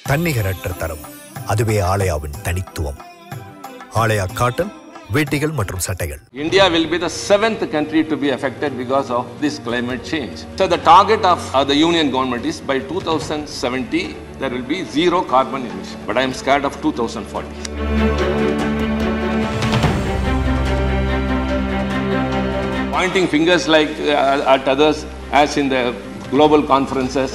தன்னிகரற்ற தரம், அதுவே ஆலயாவின் தனித்துவம். ஆலயா காட்டன், வேட்டிகள் மற்றும் சட்டைகள். India will be the 7th country to be affected because of this climate change. So the target of the union government is by 2070 there will be zero carbon emission. But I am scared of 2040. Pointing fingers like at others, as in the global conferences,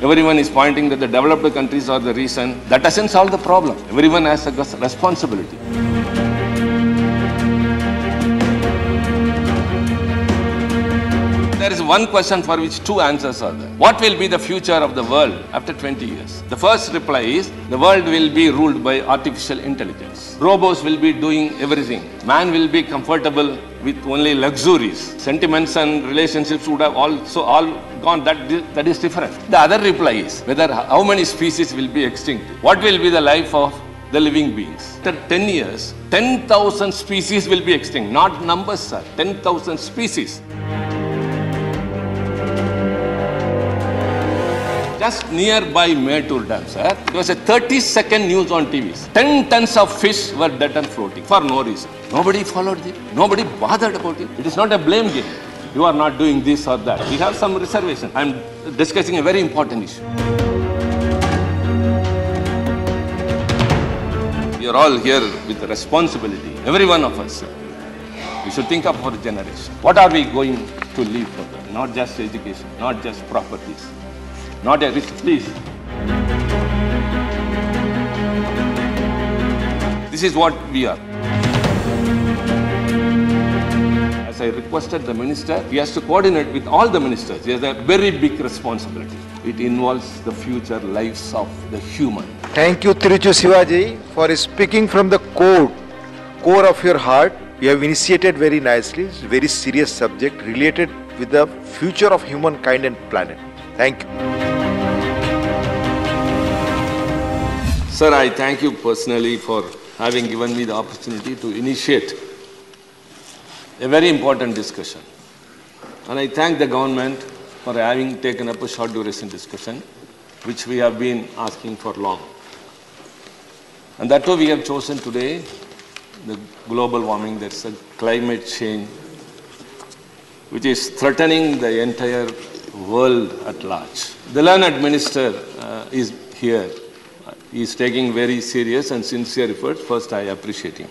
everyone is pointing that the developed countries are the reason. That doesn't solve the problem. Everyone has a responsibility. There is one question for which two answers are there. What will be the future of the world after 20 years? The first reply is, the world will be ruled by artificial intelligence. Robots will be doing everything. Man will be comfortable with only luxuries. Sentiments and relationships would have also all gone. That is different. The other reply is, whether how many species will be extinct? What will be the life of the living beings? After 10 years, 10,000 species will be extinct. Not numbers, sir. 10,000 species. Just nearby Mettur Dam, sir, there was a 30-second news on TV. 10 tons of fish were dead and floating for no reason. Nobody followed it. Nobody bothered about it. It is not a blame game. You are not doing this or that. We have some reservation. I am discussing a very important issue. We are all here with responsibility. Every one of us, sir. We should think of our generation. What are we going to leave for them? Not just education, not just properties. Not a risk, please. This is what we are. As I requested the minister, he has to coordinate with all the ministers. He has a very big responsibility. It involves the future lives of the human. Thank you, Tiruchi Siva ji, for speaking from the core of your heart. You have initiated very nicely. It's a very serious subject related with the future of humankind and planet. Thank you. Sir, I thank you personally for having given me the opportunity to initiate a very important discussion. And I thank the government for having taken up a short duration discussion, which we have been asking for long. And that too we have chosen today, the global warming, that's a climate change, which is threatening the entire world at large. The learned minister is here. He is taking very serious and sincere efforts. First, I appreciate him.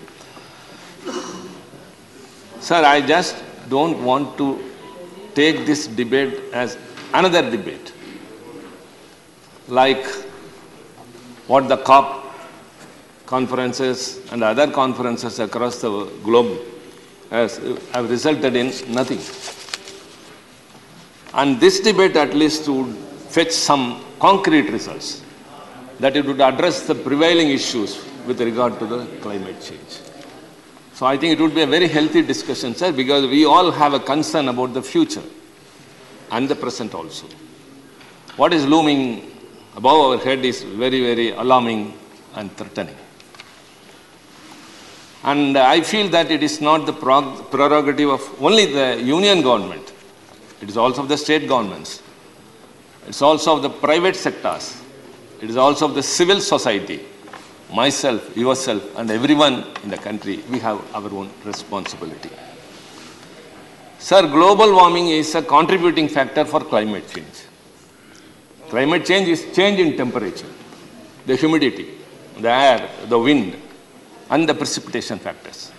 Sir, I just don't want to take this debate as another debate, like what the COP conferences and other conferences across the globe have resulted in nothing. And this debate at least would fetch some concrete results, that it would address the prevailing issues with regard to the climate change. So I think it would be a very healthy discussion, sir, because we all have a concern about the future and the present also. What is looming above our head is very, very alarming and threatening. And I feel that it is not the prerogative of only the union government. It is also of the state governments. It's also of the private sectors. It is also of the civil society, myself, yourself, and everyone in the country. We have our own responsibility. Sir, global warming is a contributing factor for climate change. Climate change is change in temperature, the humidity, the air, the wind, and the precipitation factors.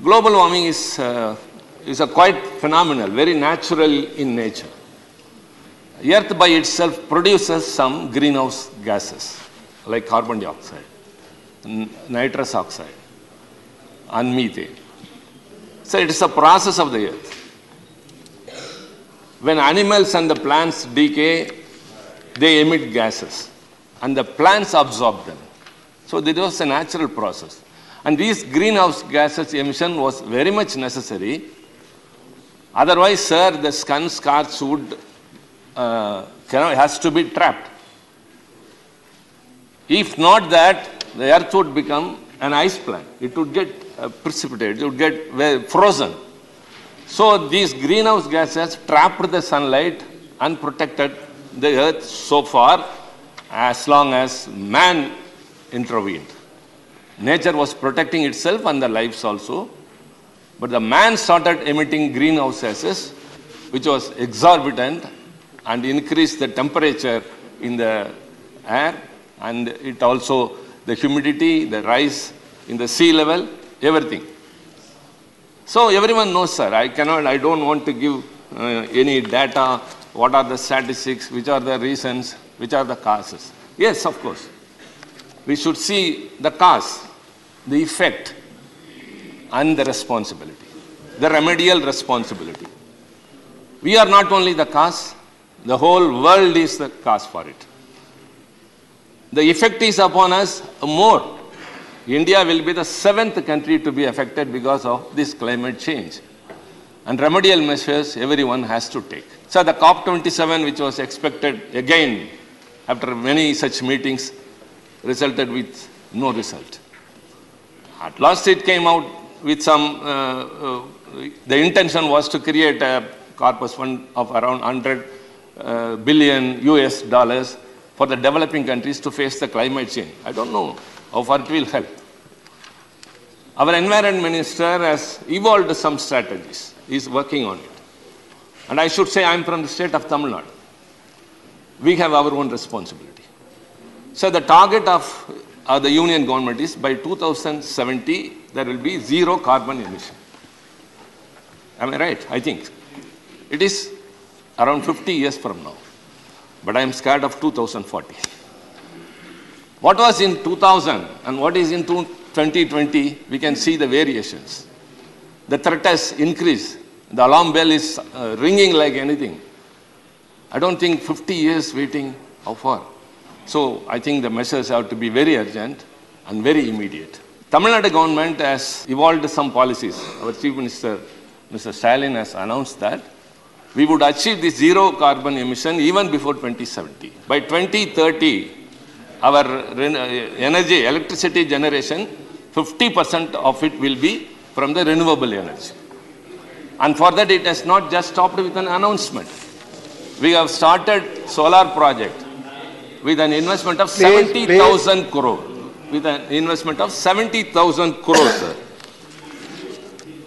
Global warming is a quite phenomenal, very natural in nature. Earth by itself produces some greenhouse gases like carbon dioxide, nitrous oxide, and methane. So it is a process of the earth. When animals and the plants decay, they emit gases and the plants absorb them. So this was a natural process. And these greenhouse gases emission was very much necessary. Otherwise, sir, the scarce would has to be trapped. If not that, the earth would become an ice plant. It would get precipitated, it would get frozen. So these greenhouse gases trapped the sunlight and protected the earth so far. as long as man intervened. Nature was protecting itself and the lives also. But the man started emitting greenhouse gases, which was exorbitant and increased the temperature in the air, and it also, the humidity, the rise in the sea level, everything. So everyone knows, sir. I don't want to give any data, what are the statistics, which are the reasons, which are the causes. Yes, of course. We should see the cause, the effect, and the responsibility, the remedial responsibility. We are not only the cause, the whole world is the cause for it. The effect is upon us more. India will be the 7th country to be affected because of this climate change. And remedial measures everyone has to take. So the COP27, which was expected again after many such meetings, resulted with no result. At last it came out with some, the intention was to create a corpus fund of around 100 billion US dollars for the developing countries to face the climate change. I don't know how far it will help. Our environment minister has evolved some strategies. He is working on it. And I should say I am from the state of Tamil Nadu. We have our own responsibility. So the target of the union government is by 2070, there will be zero carbon emission. Am I right? I think. It is around 50 years from now. But I am scared of 2040. What was in 2000 and what is in 2020, we can see the variations. The threat has increased. The alarm bell is ringing like anything. I don't think 50 years waiting, how far? So I think the measures have to be very urgent and very immediate. Tamil Nadu government has evolved some policies. Our Chief Minister, Mr. Stalin, has announced that we would achieve the zero carbon emission even before 2070. By 2030, our energy, electricity generation, 50% of it will be from the renewable energy. And for that, it has not just stopped with an announcement. We have started solar project with an investment of 70,000 crore. With an investment of 70,000 crores, sir.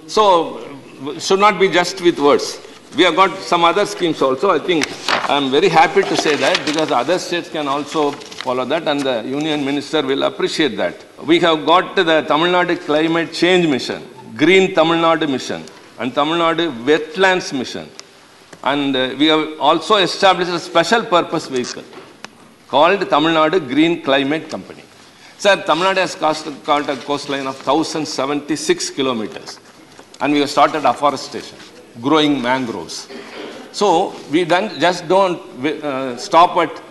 So, should not be just with words. We have got some other schemes also. I think I am very happy to say that because other states can also follow that and the union minister will appreciate that. We have got the Tamil Nadu Climate Change Mission, Green Tamil Nadu Mission, and Tamil Nadu Wetlands Mission. And we have also established a special purpose vehicle called Tamil Nadu Green Climate Company. Sir, Tamil Nadu has got a coastline of 1,076 kilometers. And we have started afforestation, growing mangroves. So we just don't stop at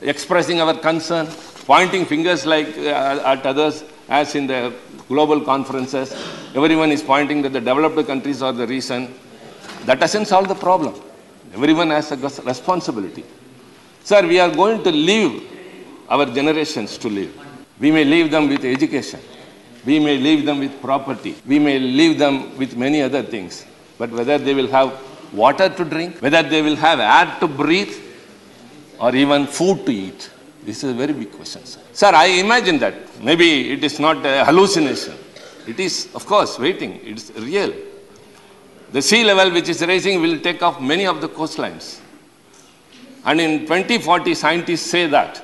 expressing our concern, pointing fingers like at others, as in the global conferences. Everyone is pointing that the developed countries are the reason. That doesn't solve the problem. Everyone has a responsibility. Sir, we are going to leave our generations to live. We may leave them with education. We may leave them with property. We may leave them with many other things. But whether they will have water to drink, whether they will have air to breathe, or even food to eat, this is a very big question, sir. Sir, I imagine that. Maybe it is not a hallucination. It is, of course, waiting. It is real. The sea level which is rising will take off many of the coastlines. And in 2040, scientists say that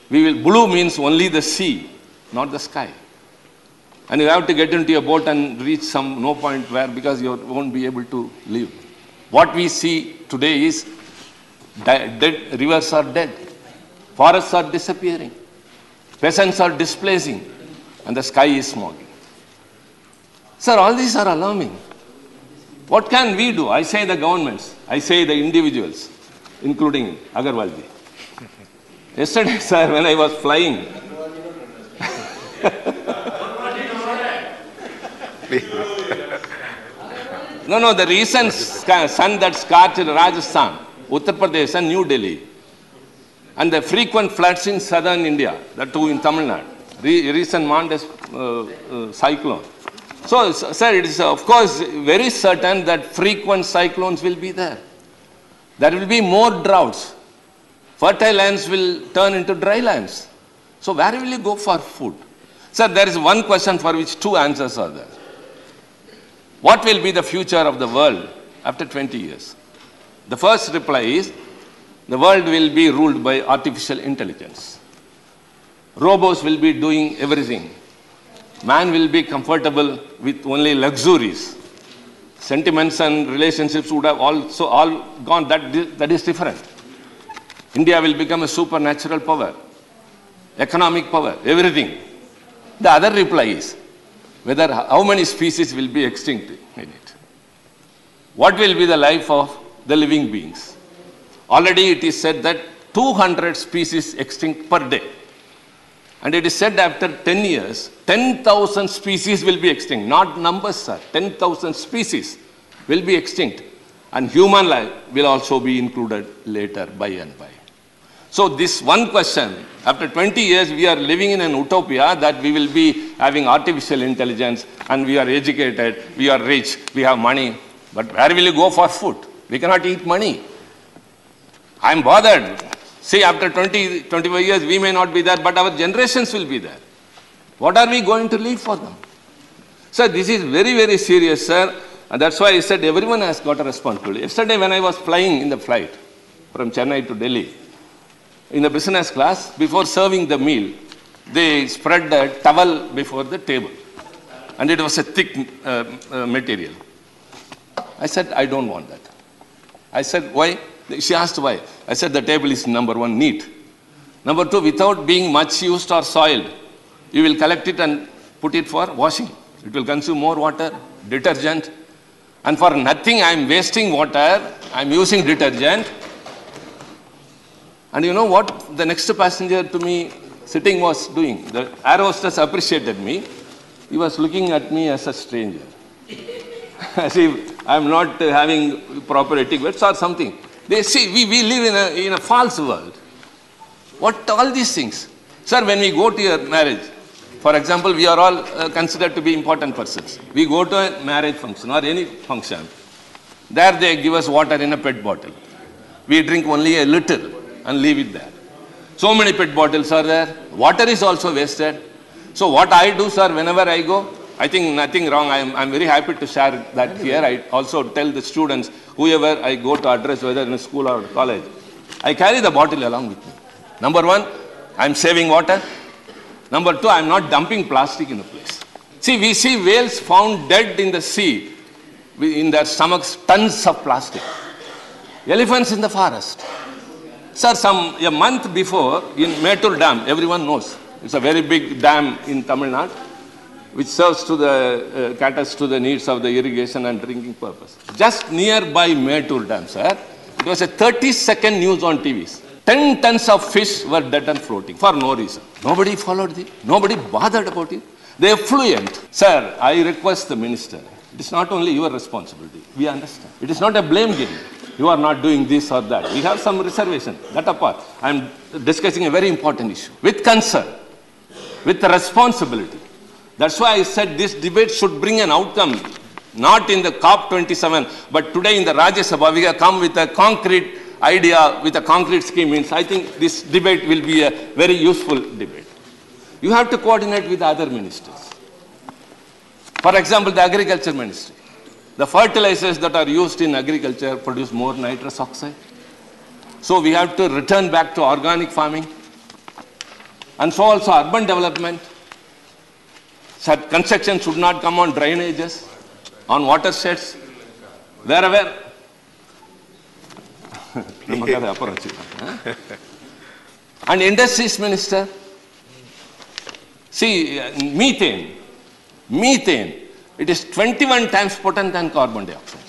blue means only the sea, not the sky. And you have to get into a boat and reach no point where, because you won't be able to live. What we see today is dead rivers are dead, forests are disappearing, peasants are displacing, and the sky is smoking. Sir, all these are alarming. What can we do? I say the governments, I say the individuals, including Agarwalji. Yesterday, sir, when I was flying, no, the recent sun that scorched Rajasthan, Uttar Pradesh and New Delhi, and the frequent floods in southern India, that too in Tamil Nadu, recent Mondes cyclone. So, sir, it is of course very certain that frequent cyclones will be there. There will be more droughts. Fertile lands will turn into dry lands. So where will you go for food? Sir, there is one question for which two answers are there. What will be the future of the world after 20 years? The first reply is, the world will be ruled by artificial intelligence. Robots will be doing everything. Man will be comfortable with only luxuries. Sentiments and relationships would have also all gone. That is different. India will become a supernatural power, economic power, everything. The other reply is, whether how many species will be extinct in it. What will be the life of the living beings? Already it is said that 200 species extinct per day. And it is said after 10 years, 10,000 species will be extinct. Not numbers, sir. 10,000 species will be extinct. And human life will also be included later by and by. So this one question, after 20 years, we are living in an utopia that we will be having artificial intelligence and we are educated, we are rich, we have money. But where will you go for food? We cannot eat money. I am bothered. See, after 20, 25 years, we may not be there, but our generations will be there. What are we going to leave for them? Sir, this is very, very serious, sir. And that's why I said everyone has got a responsibility. Yesterday, when I was flying in the flight from Chennai to Delhi, in the business class, before serving the meal, they spread a towel before the table. And it was a thick material. I said, I don't want that. I said, why? She asked why. I said, the table is number one, neat. Number two, without being much used or soiled, you will collect it and put it for washing. It will consume more water, detergent. And for nothing, I am wasting water. I am using detergent. And you know what the next passenger to me sitting was doing? The air hostess appreciated me. He was looking at me as a stranger. As if I am not having proper etiquette or something. They see, we live in a false world. What all these things? Sir, when we go to your marriage, for example, we are all considered to be important persons. We go to a marriage function or any function. There they give us water in a PET bottle. We drink only a little and leave it there. So many PET bottles are there. Water is also wasted. So what I do, sir, whenever I go, I think nothing wrong. I'm very happy to share that here. I also tell the students, whoever I go to address, whether in a school or college, I carry the bottle along with me. Number one, I'm saving water. Number two, I'm not dumping plastic in a place. See, we see whales found dead in the sea, in their stomachs, tons of plastic. Elephants in the forest. Sir, a month before, in Mettur Dam, everyone knows, it's a very big dam in Tamil Nadu, which serves to the, caters to the needs of the irrigation and drinking purpose. Just nearby Mettur Dam, sir, it was a 30-second news on TVs. 10 tons of fish were dead and floating for no reason. Nobody followed it. Nobody bothered about it. They are fluent. Sir, I request the minister, it is not only your responsibility. We understand. It is not a blame game. You are not doing this or that. We have some reservation. That apart, I am discussing a very important issue. With concern, with responsibility. That's why I said this debate should bring an outcome, not in the COP27, but today in the Rajya Sabha, we have come with a concrete idea, with a concrete scheme. Means I think this debate will be a very useful debate. You have to coordinate with other ministers. For example, the agriculture ministry. The fertilizers that are used in agriculture produce more nitrous oxide. So we have to return back to organic farming. And so also urban development. So construction should not come on drainages, on watersheds, wherever. And industries minister. See, methane. It is 21 times potent than carbon dioxide.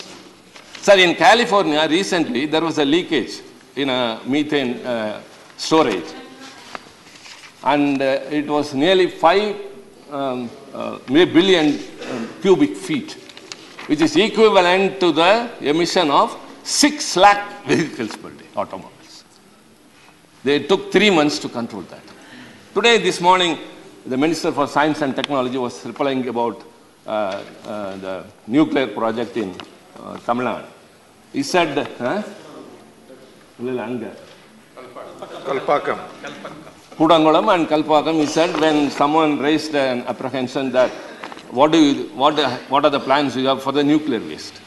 Sir, in California, recently, there was a leakage in a methane storage. And it was nearly 5 billion cubic feet, which is equivalent to the emission of 6 lakh vehicles per day, automobiles. They took 3 months to control that. Today, this morning, the Minister for Science and Technology was replying about the nuclear project in Tamil Nadu. He said, Kalpakam. Kudangolam and Kalpakam, he said, when someone raised an apprehension that what are the plans you have for the nuclear waste?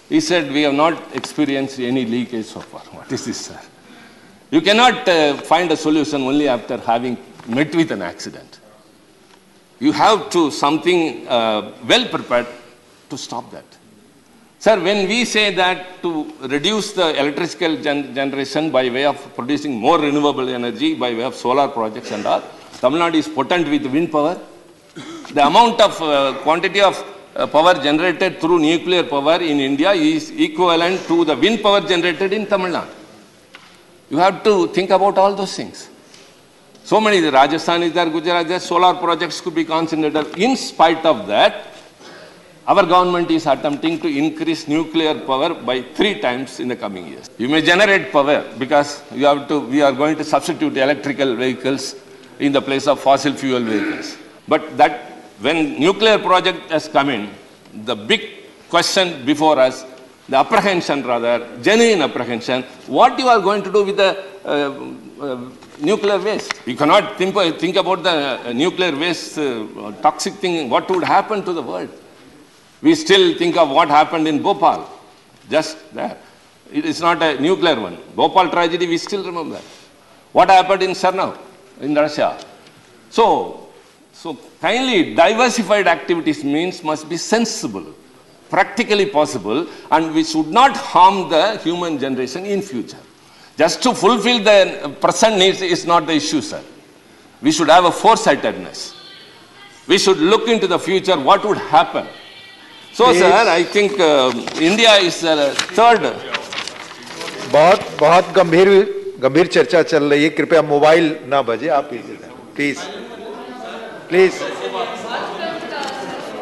He said, we have not experienced any leakage so far. What is this, sir? You cannot find a solution only after having met with an accident. You have to something well prepared to stop that. Sir, when we say that to reduce the electrical generation by way of producing more renewable energy, by way of solar projects and all, Tamil Nadu is potent with wind power. The amount of quantity of power generated through nuclear power in India is equivalent to the wind power generated in Tamil Nadu. You have to think about all those things. So many, the Rajasthan is there, Gujarat is there, solar projects could be concentrated. In spite of that, our government is attempting to increase nuclear power by 3 times in the coming years. You may generate power because we are going to substitute electrical vehicles in the place of fossil fuel vehicles. But that when nuclear project has come in, the big question before us, the apprehension rather, genuine apprehension, what you are going to do with the nuclear waste? You cannot think about the nuclear waste toxic thing, what would happen to the world. We still think of what happened in Bhopal, just there. It is not a nuclear one. Bhopal tragedy, we still remember. What happened in Chernobyl, in Russia. So kindly diversified activities means must be sensible, practically possible, and we should not harm the human generation in future. Just to fulfill the present needs is not the issue, sir. We should have a foresightedness. We should look into the future, what would happen. So, sir, I think India is the third. बहुत गंभीर चर्चा चल रही है. कृपया mobile ना बजे. आप please please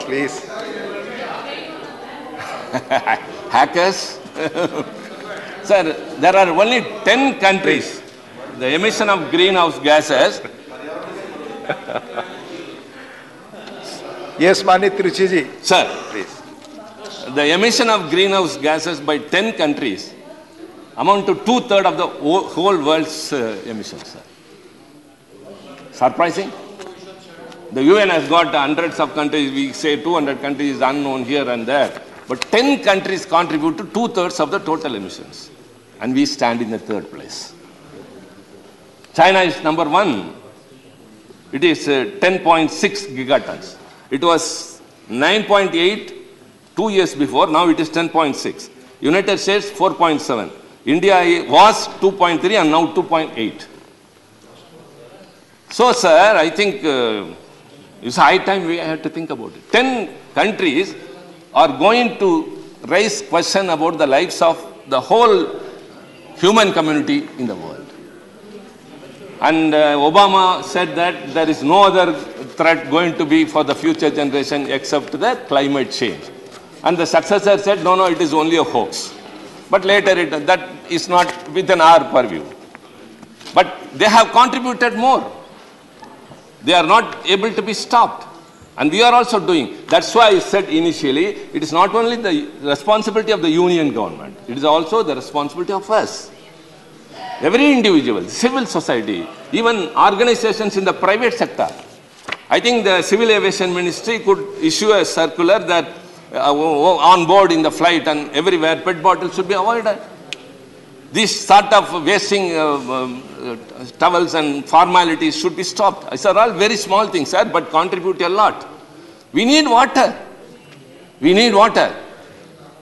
please. Hackers. Sir, there are only 10 countries. The emission of greenhouse gases. Yes, Mani Tiruchi ji. Sir, Please. the emission of greenhouse gases by 10 countries amount to 2/3 of the whole world's emissions, sir. Surprising? The UN has got hundreds of countries. We say 200 countries unknown here and there. But 10 countries contribute to 2/3 of the total emissions. And we stand in the 3rd place. China is number 1. It is 10.6 gigatons. It was 9.8 2 years before. Now it is 10.6. United States 4.7. India was 2.3 and now 2.8. So, sir, I think it's high time we have to think about it. 10 countries are going to raise question about the lives of the whole human community in the world. And Obama said that there is no other threat going to be for the future generation except the climate change. And the successor said, no, it is only a hoax. But later, that is not within our purview. But they have contributed more. They are not able to be stopped. And we are also doing. That's why I said initially, it is not only the responsibility of the union government, it is also the responsibility of us. Every individual, civil society, even organizations in the private sector. I think the Civil Aviation Ministry could issue a circular that on board in the flight and everywhere pet bottles should be avoided. This sort of wasting towels and formalities should be stopped. These are all very small things, sir, but contribute a lot. We need water. We need water.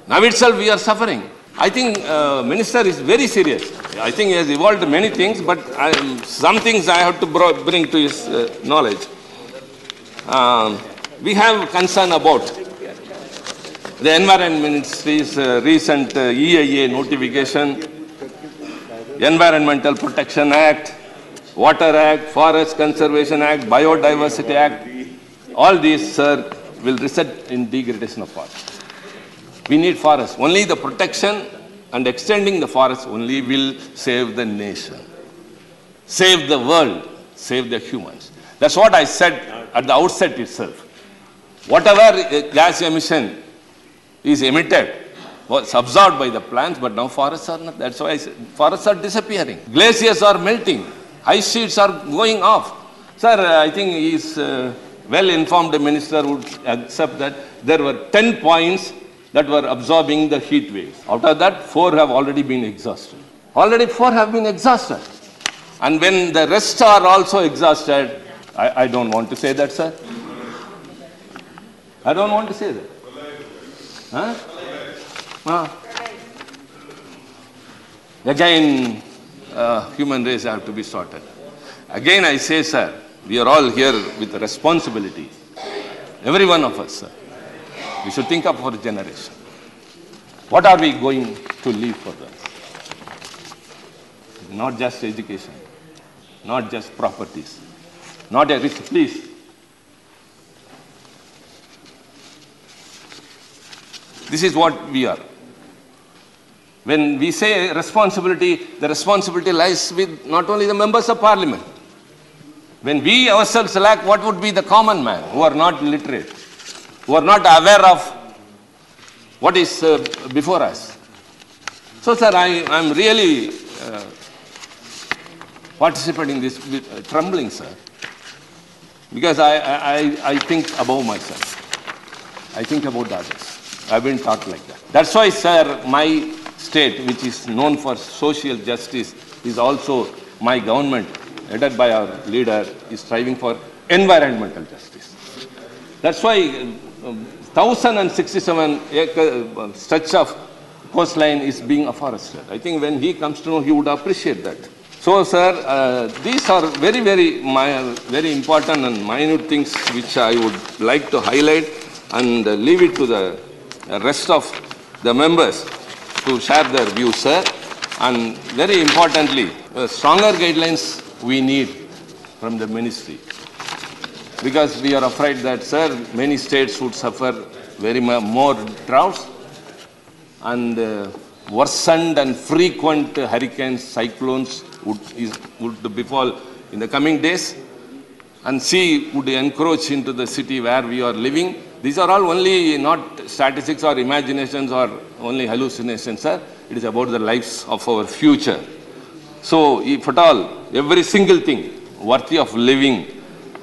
Now itself we are suffering. I think Minister is very serious. I think he has evolved many things, but some things I have to bring to his knowledge. We have concern about the Environment Ministry's recent EIA notification, Environmental Protection Act, Water Act, Forest Conservation Act, Biodiversity Act. All these, sir, will result in degradation of forest. We need forests. Only the protection and extending the forest only will save the nation, save the world, save the humans. That's what I said at the outset itself. Whatever gas emission is emitted, was absorbed by the plants, but now forests are not. That's why forests are disappearing. Glaciers are melting. Ice sheets are going off. Sir, I think he is well-informed minister would accept that there were 10 points that were absorbing the heat waves. Out of that, 4 have already been exhausted. Already 4 have been exhausted. And when the rest are also exhausted, I don't want to say that, sir. I don't want to say that. Huh? Again, human race have to be sorted. Again, I say, sir, we are all here with a responsibility. Every one of us, sir. We should think of our generation. What are we going to leave for them? Not just education, not just properties, not a rich, please. This is what we are. When we say responsibility, the responsibility lies with not only the members of parliament. When we ourselves lack, what would be the common man who are not literate, who are not aware of what is before us? So, sir, I am really participating in this with trembling, sir, because I think above myself. I think about others. I've been taught like that. That's why, sir, my state, which is known for social justice, is also my government, headed by our leader, is striving for environmental justice. That's why 1,067 acre stretch of coastline is being afforested. I think when he comes to know, he would appreciate that. So, sir, these are very, very important and minute things which I would like to highlight and leave it to the rest of the members to share their views, sir. And very importantly, stronger guidelines we need from the ministry. Because we are afraid that, sir, many states would suffer very more droughts and worsened and frequent hurricanes, cyclones would befall in the coming days, and sea would encroach into the city where we are living. These are all only not statistics or imaginations or only hallucinations, sir. It is about the lives of our future. So, if at all, every single thing worthy of living,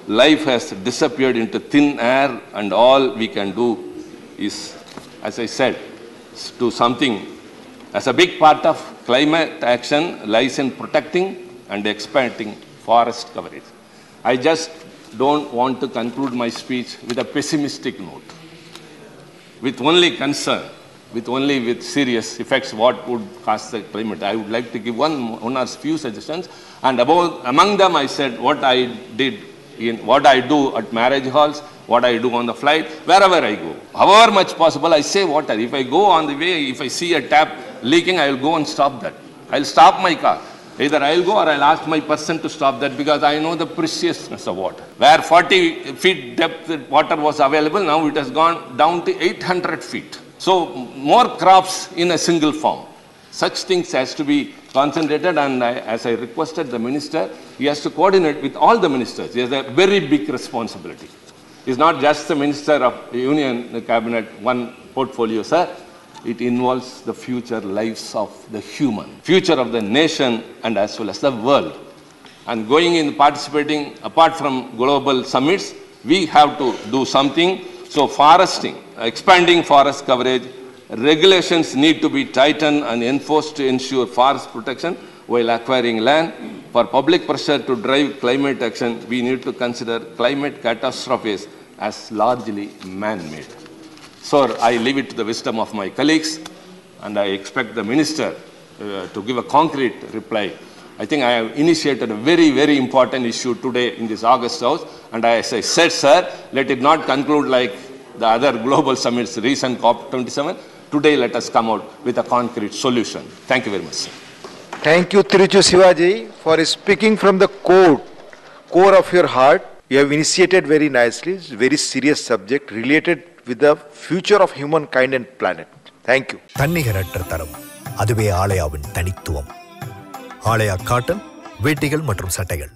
life has disappeared into thin air, and all we can do is, as I said, do something. As a big part of climate action lies in protecting and expanding forest coverage. I just don't want to conclude my speech with a pessimistic note, with only concern, with serious effects what would cause the climate. I would like to give one or few suggestions, and among them I said what I did in what I do at marriage halls, what I do on the flight, wherever I go. However much possible, I save water. If I go on the way, if I see a tap leaking, I will go and stop that. I will stop my car. Either I will go or I will ask my person to stop that, because I know the preciousness of water. Where 40 feet depth water was available, now it has gone down to 800 feet. So more crops in a single farm. Such things has to be concentrated, and as I requested the minister, he has to coordinate with all the ministers. He has a very big responsibility. He's not just the minister of the union cabinet, one portfolio, sir. It involves the future lives of the human, future of the nation and as well as the world. And going in participating, apart from global summits, we have to do something. So foresting, expanding forest coverage, regulations need to be tightened and enforced to ensure forest protection while acquiring land. For public pressure to drive climate action, we need to consider climate catastrophes as largely man-made. So I leave it to the wisdom of my colleagues, and I expect the minister to give a concrete reply. I think I have initiated a very, very important issue today in this August House, and as I said, sir, let it not conclude like the other global summits, recent COP27. Today, let us come out with a concrete solution. Thank you very much, sir. Thank you, Tiruchi Siva, for speaking from the core of your heart. You have initiated very nicely. It's a very serious subject related with the future of humankind and planet. Thank you. தன்னிகரற்ற தரம், அதுவே ஆலயாவின் தனித்துவம். ஆலயா cotton, வேட்டிகள் மற்றும் சட்டைகள்.